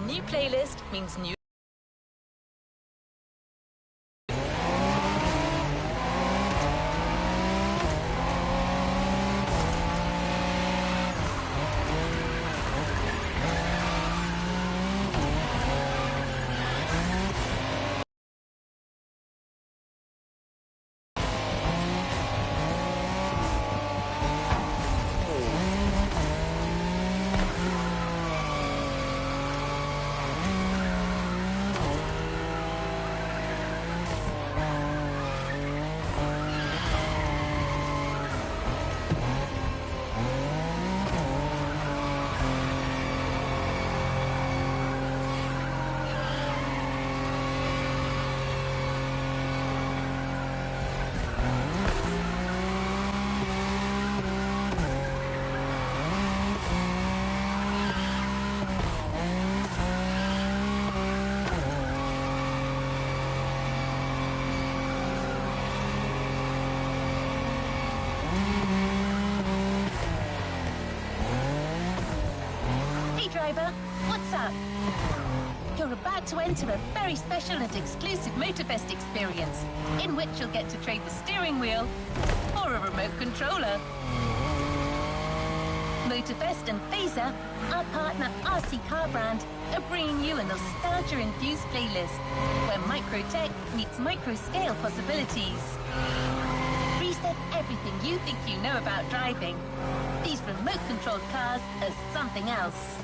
new playlist means new... Driver, what's up? You're about to enter a very special and exclusive Motorfest experience, in which you'll get to trade the steering wheel for a remote controller. Motorfest and Phaser, our partner RC Car Brand, are bringing you a nostalgia-infused playlist where micro-tech meets micro-scale possibilities. Reset everything you think you know about driving. These remote-controlled cars are something else.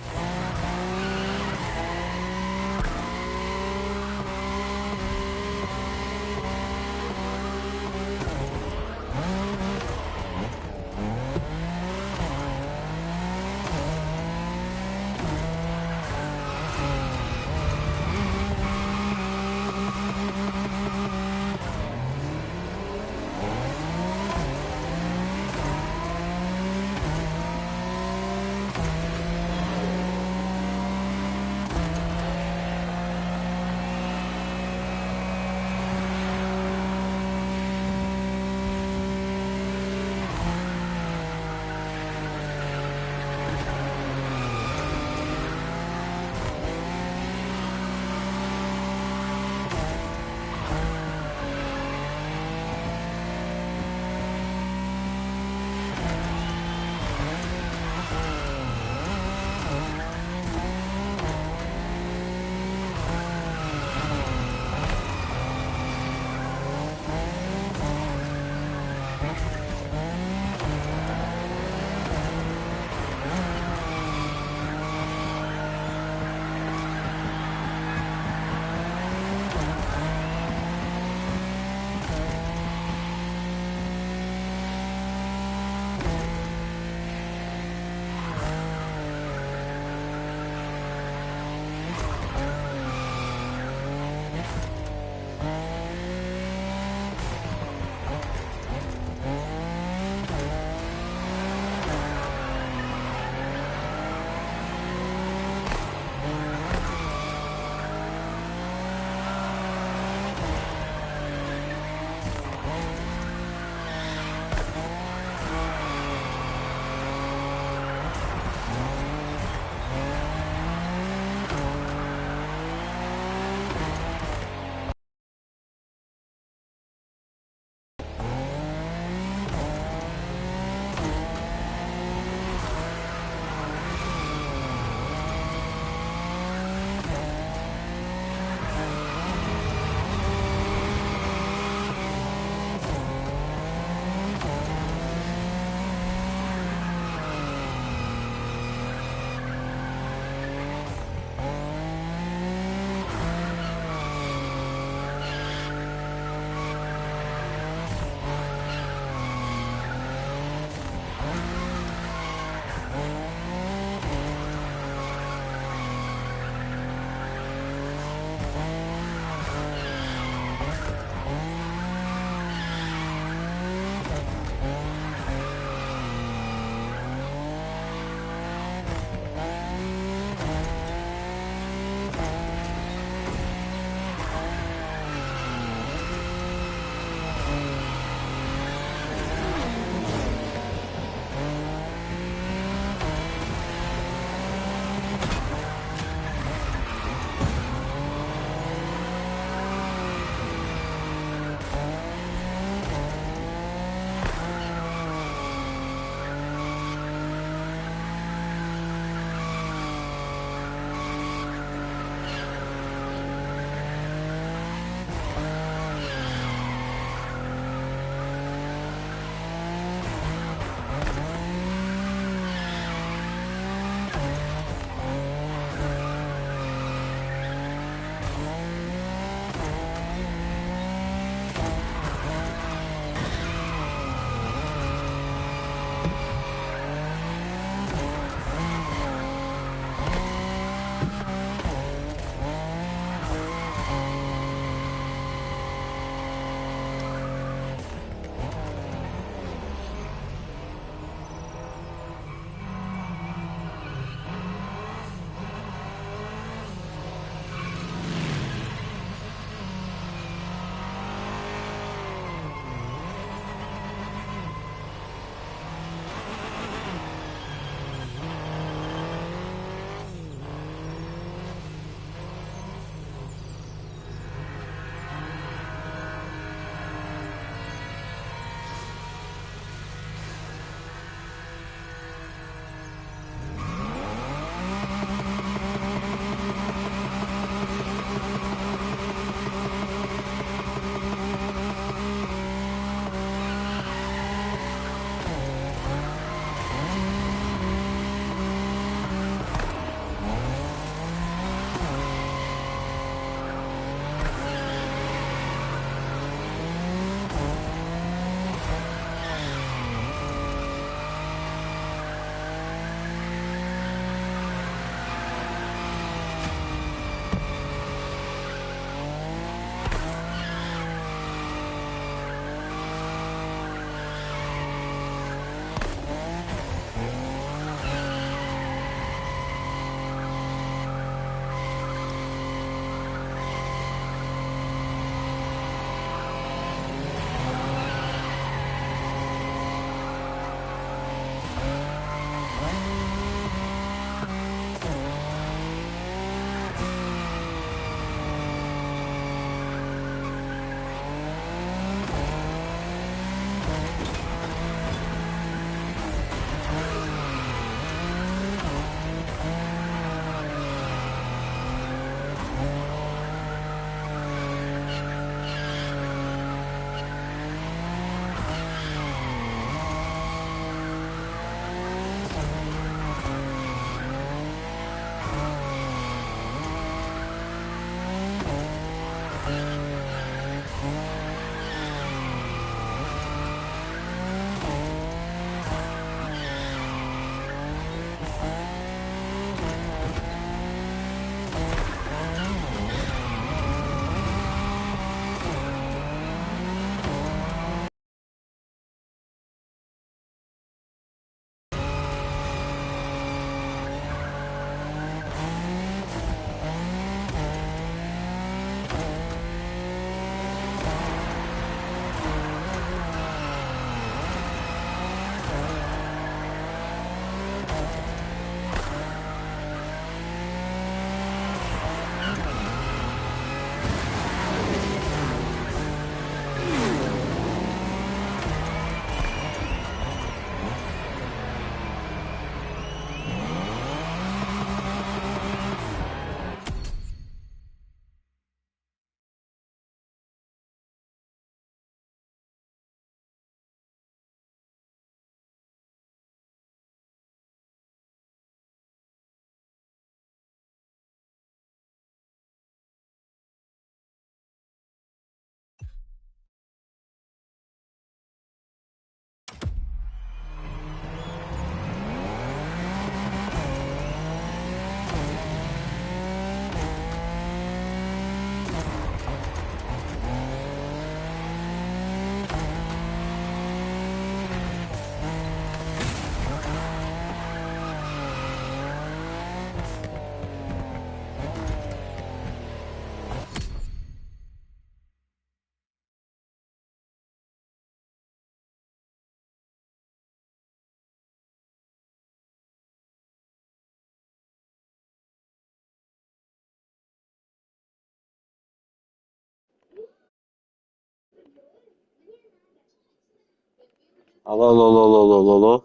Алло, алло, алло, алло, алло, алло.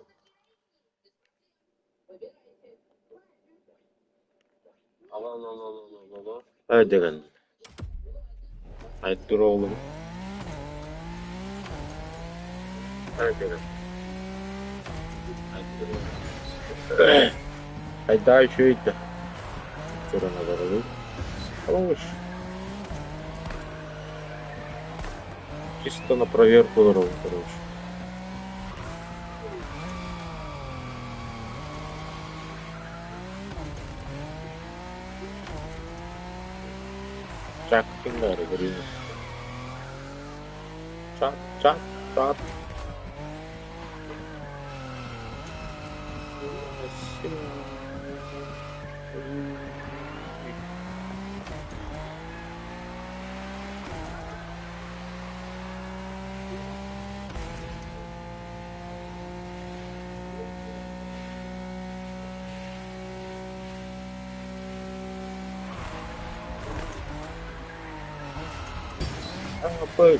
Алло, алло, алло, алло, алло, алло. Деген. Айтып тур оğlum. Деген. Айтып тур oğlum. Айда еще это. Вчера на дороге. Хорош. Чисто на проверку дорогу, короче. Чак, киндары, говорю. Чак, чак, чак. Apa?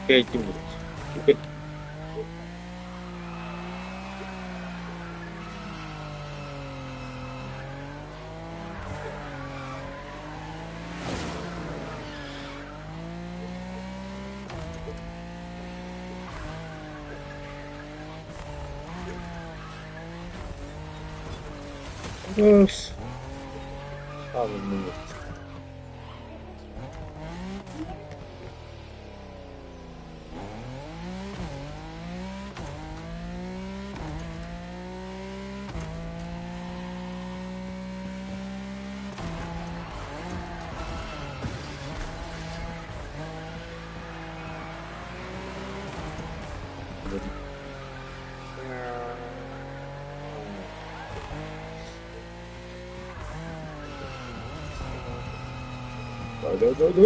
Kayak gini. Terus. Sabe muito.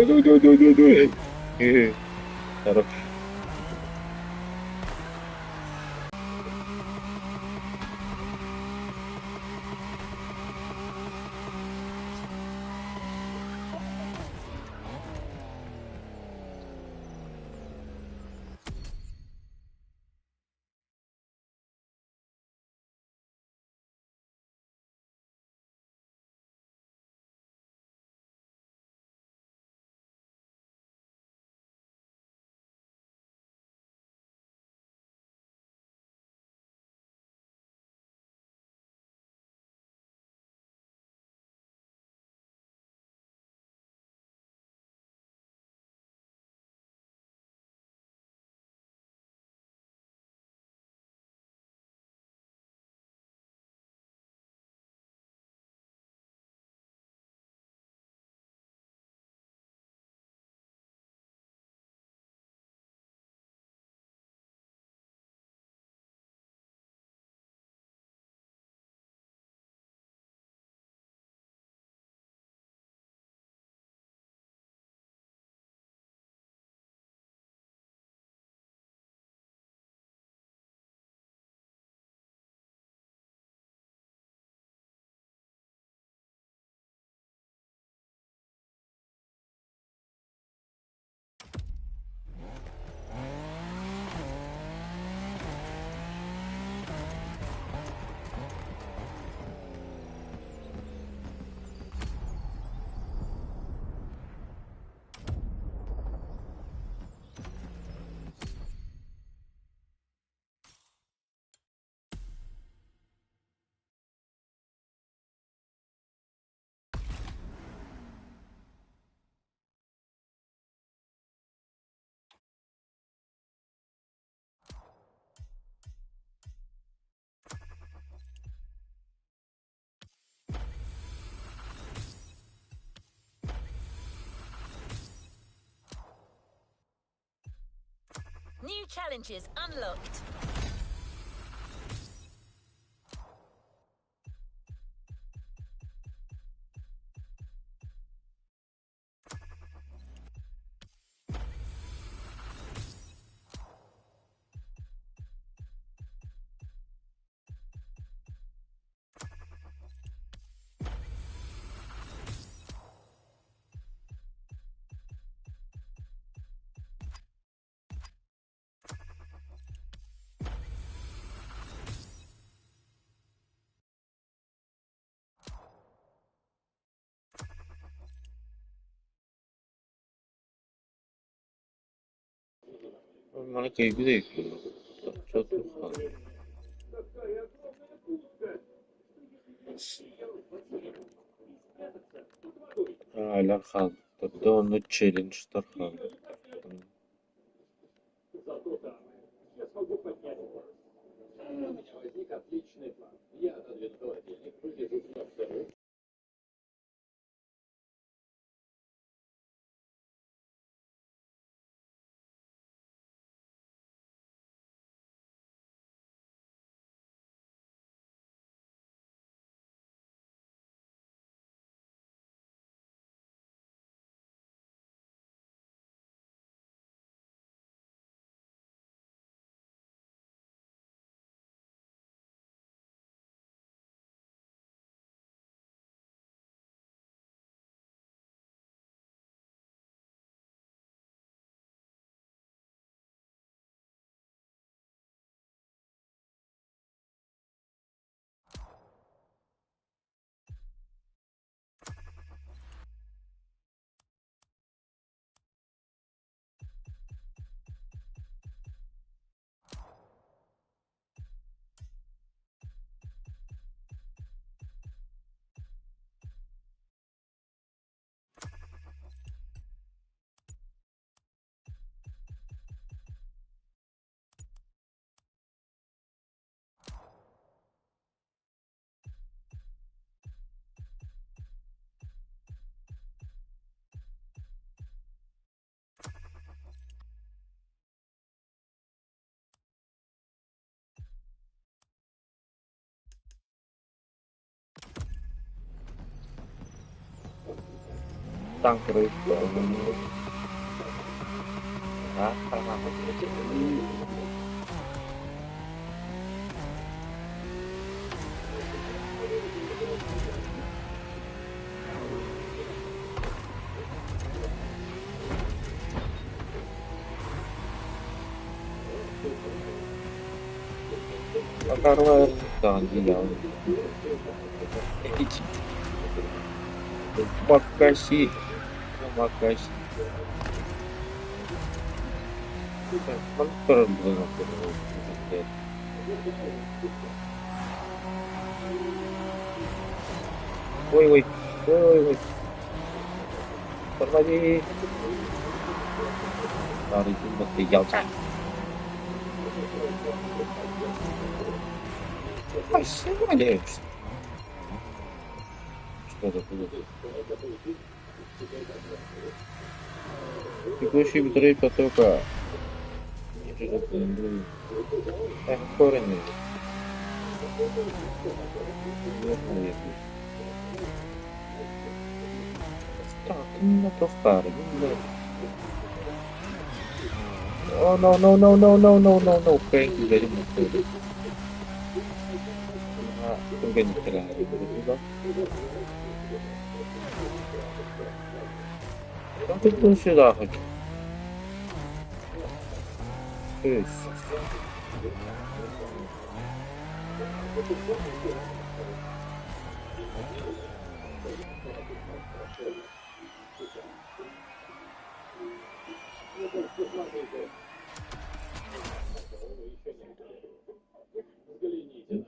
Давай. Хорош. New challenges unlocked. Mana kayak gitu ya. Satu hal. Hala hal. Тогда он челлендж тархан. Tangkrut. Hah? Karena apa sih? Akarwa tangiyan. Makasih. Makasih. Mantar belum aku. Woi woi. Woi woi. Pergi. Dari itu mesti jauh. Всего лишь. Что такое? Текущий битрейт потока. Коренный. Так, не то старый. Oh no no no no no no no no. Thank you very much. Mungkin cerah gitu. Tapi itu sudah. Yes.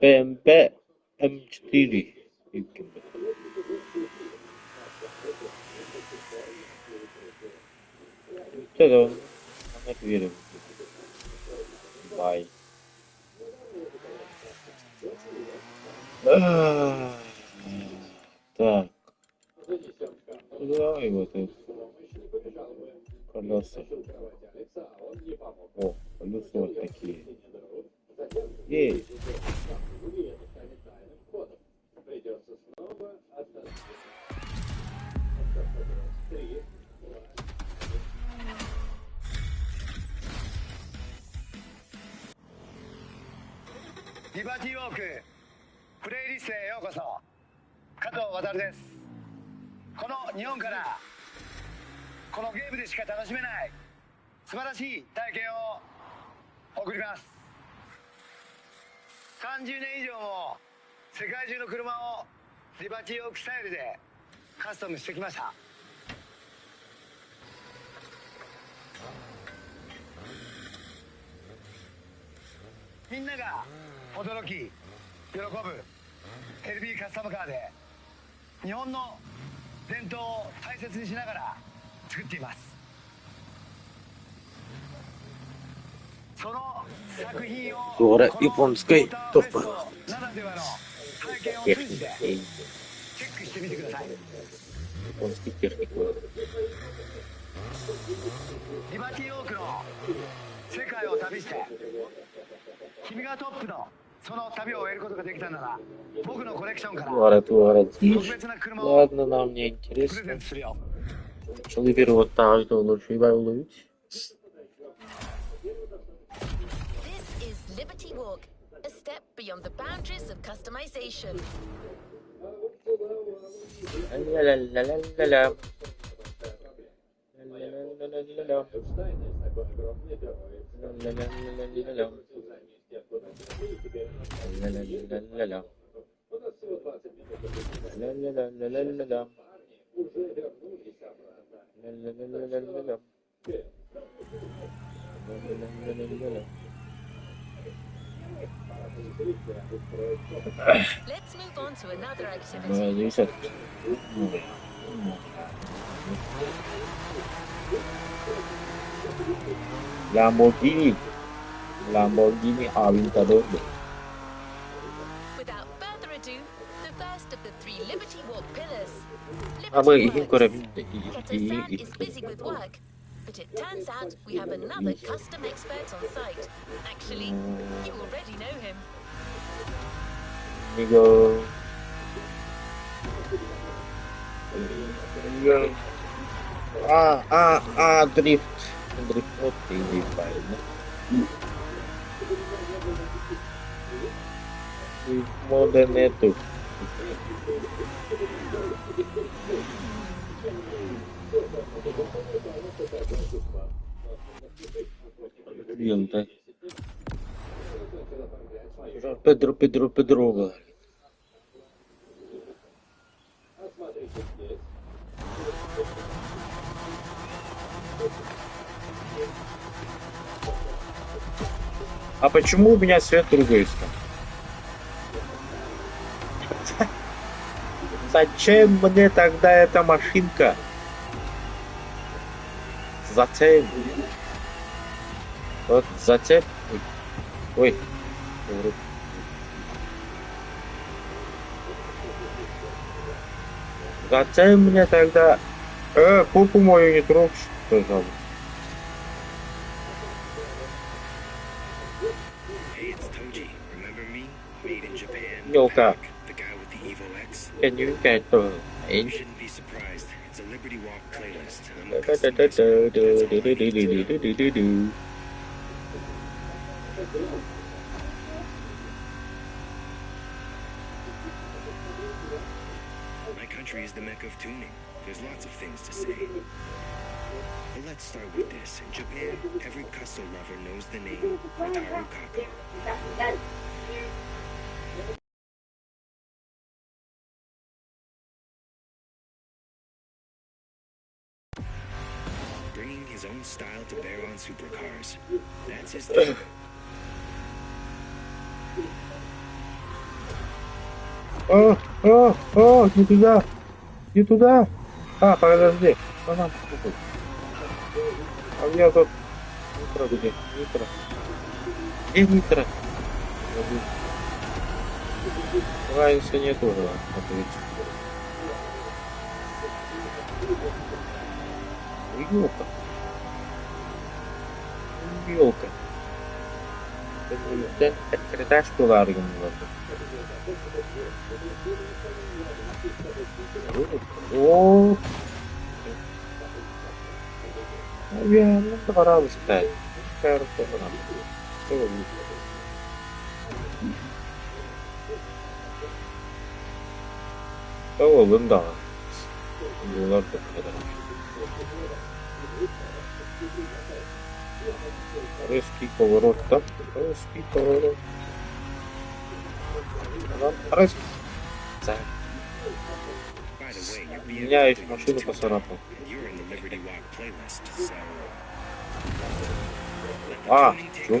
BMW M4 itu dong sangat mirip. Bye. Так, давай вот это колеса. О, колеса вот такие. Эй.リバティウォークプレイリストへようこそ。加藤渉です。この日本からこのゲームでしか楽しめない素晴らしい体験を送ります。30年以上も世界中の車をリバティウォークスタイルでカスタムしてきました。んなが驚き喜ぶ LB カスタムカーで日本の伝統を大切にしながら作っています。その作品をこのモータースポーツならではの体験を通じてチェックしてみてください。Японский техник. リバティオークの世界を旅して君がトップのその旅を終えることができたなら僕のコレクションから Творит. 特別な車を Ладно, нам не プレゼ интересно. ントするよ。 Шалибер вот так, что лучше его уловить. This is Liberty Walk, a step beyond the boundaries of customization. Ля-ля-ля-ля-ля-ля. Ля-ля-ля-ля-ля-ля. Ля-ля-ля-ля-ля-ля. Ля-ля-ля-ля-ля-ля. Ля-ля-ля-ля-ля-ля. Ля-ля-ля-ля-ля-ля. Ля-ля-ля-ля-ля-ля. Let's move on to another activity. Зависит. Lamborghini Aventador. Without further ado, the first of the three Liberty Walk pillars. А мы Liberty их Works. кормим. Keta-san is busy with work, but it turns out we have another custom expert on site. Actually, you already know him. Иго. Дрифт. Дрифт, вот ты и правильно. Мода нету. Клиента. Педро говорит. А почему у меня свет трогается? Зачем мне тогда эта машинка? Зачем? Вот зачем? Ой. Зачем мне тогда? Попу мою не трогай, пожалуйста. Hey, it's Toji. Remember me? Made in Japan. Yoka. The guy with the Evo X. Can you get the You shouldn't be surprised. It's a Liberty Walk playlist. I'm a customizer. That's all. My country is the mecca of tuning. There's lots of things to say. But let's start with this. In Japan, every custom lover knows the name Wataru Kako. Bringing his own style to bear on supercars. That's his thing. Не туда! Не туда! Подожди! А у меня тут... Нитро где? Нитро. Где нитро? Разницы нету уже. Ёлка. Ёлка. Это что ларгом О, наверное, пора встать. Кажется, пора. Кого вында? Резкий поворот, да? Резкий поворот. Резкий. Меня их машину поцарапал. Чё?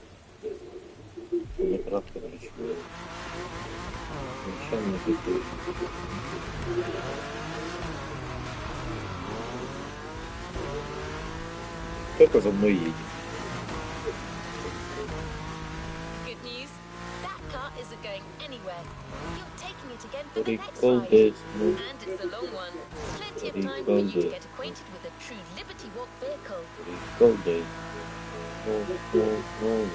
Кратко ключевое. Ничего не такое. Кто-то за мной едет. Good news. That car isn't going anywhere. You're taking it again for the next Recall ride. this. No. And it's a long one. Plenty of time for you to get acquainted with a true Liberty Walk vehicle. Recall this. No, no, no.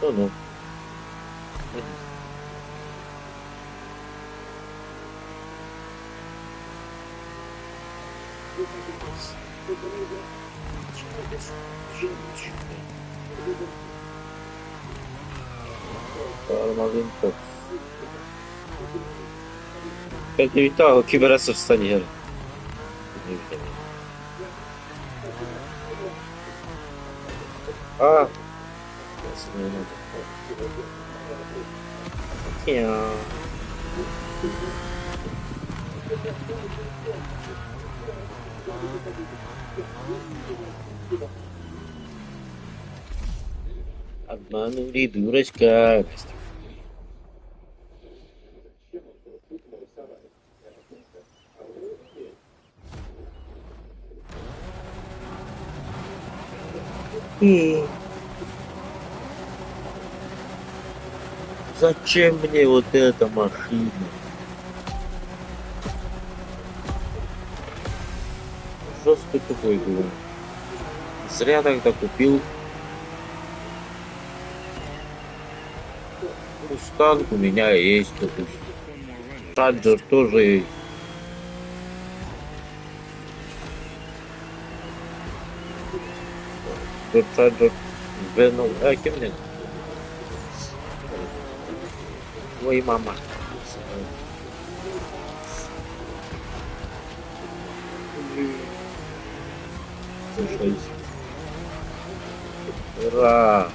No, no. Маленько. Как не видал, киберасов станет. А. Я. Обманули, дурочка. Зачем мне вот эта машина? Жесткий такой был. Зря тогда купил. Мустанг у меня есть, допустим. Чарджер тоже есть. Чарджер Веном. А кем мне? Ой, мама. Ура!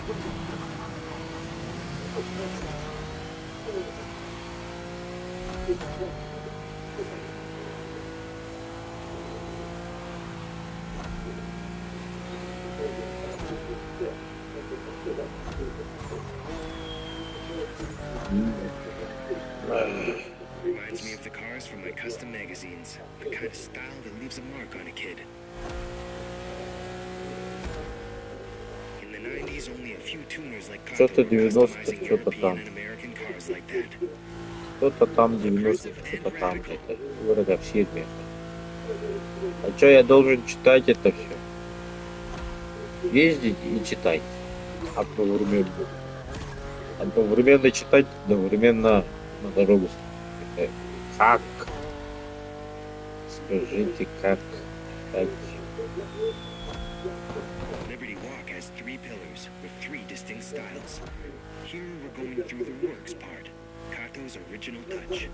Reminds me of the cars from my custom magazines. The kind of style that leaves a mark on a kid. In the 90s, only a few tuners like Что-то Kato were 90, customizing что-то там. European and American cars like that. Кто-то там 90, что-то там. Это вроде в фирме. А что я должен читать это все? Ездить и читать. Одновременно. Одновременно читать, одновременно на дорогу. Это как? Скажите, как? Liberty Walk has 3 pillars with 3 distinct styles. Here we're going through the works part, Kato's original touch.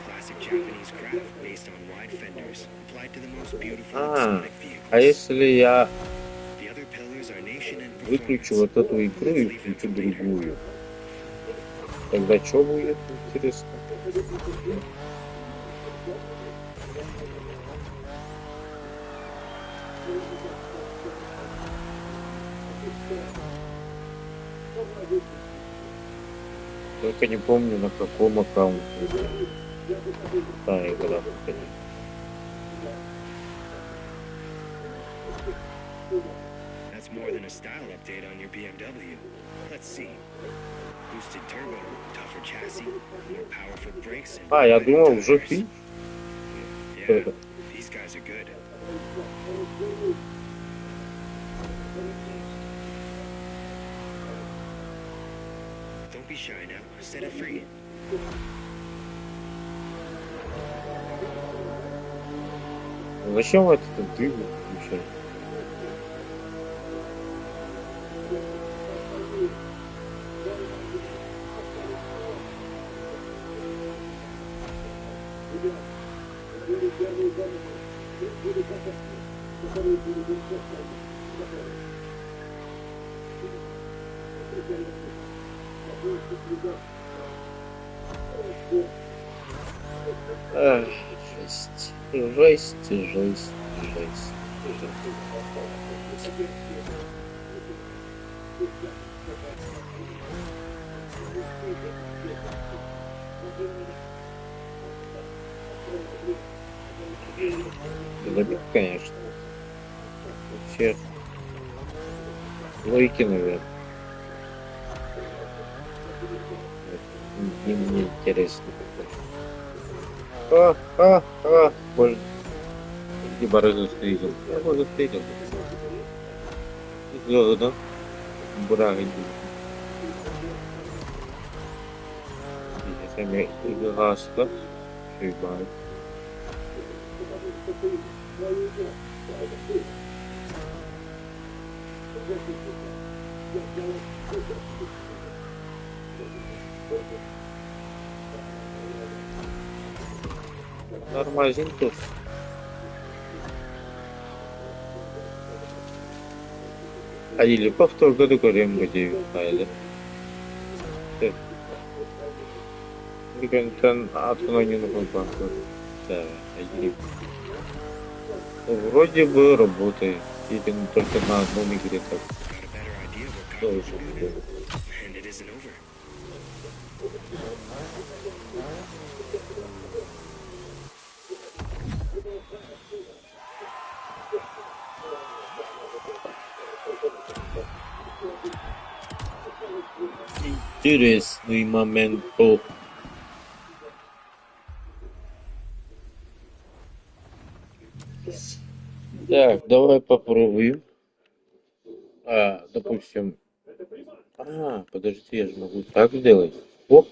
Classic Japanese craft based on wide fenders, applied to the most beautiful exotic vehicles. А если я The other pillars are nation and выключу performance. вот эту игру и включу другую? Тогда что будет, интересно? Только не помню, на каком аккаунте. Да, игра. That's more than a style update on your BMW. Let's see. Boosted turbo, tougher chassis, more powerful brakes, and А, я wider думал, уже tires. фильм. Yeah, these guys are good. Don't be shy now. Set it free. Зачем этот двигатель включать? Ах, жесть, жесть, жесть, жесть, жесть. Забить, конечно. Вообще лойки, наверное. Им не интересно. Больно. Где барыжу встретил? Я его встретил. Да? Бурага. Если я игрался, ебать. Нормально тут. Или повтор году говорим, где файлы. Никогда откуда не нужен повтор. Да, или вроде бы работает. Или только на одном игре так. Got a better idea of what Kato should do, and it isn't over. Интересный момент был. Так, давай попробуем. Допустим. Подожди, я же могу так сделать. Оп.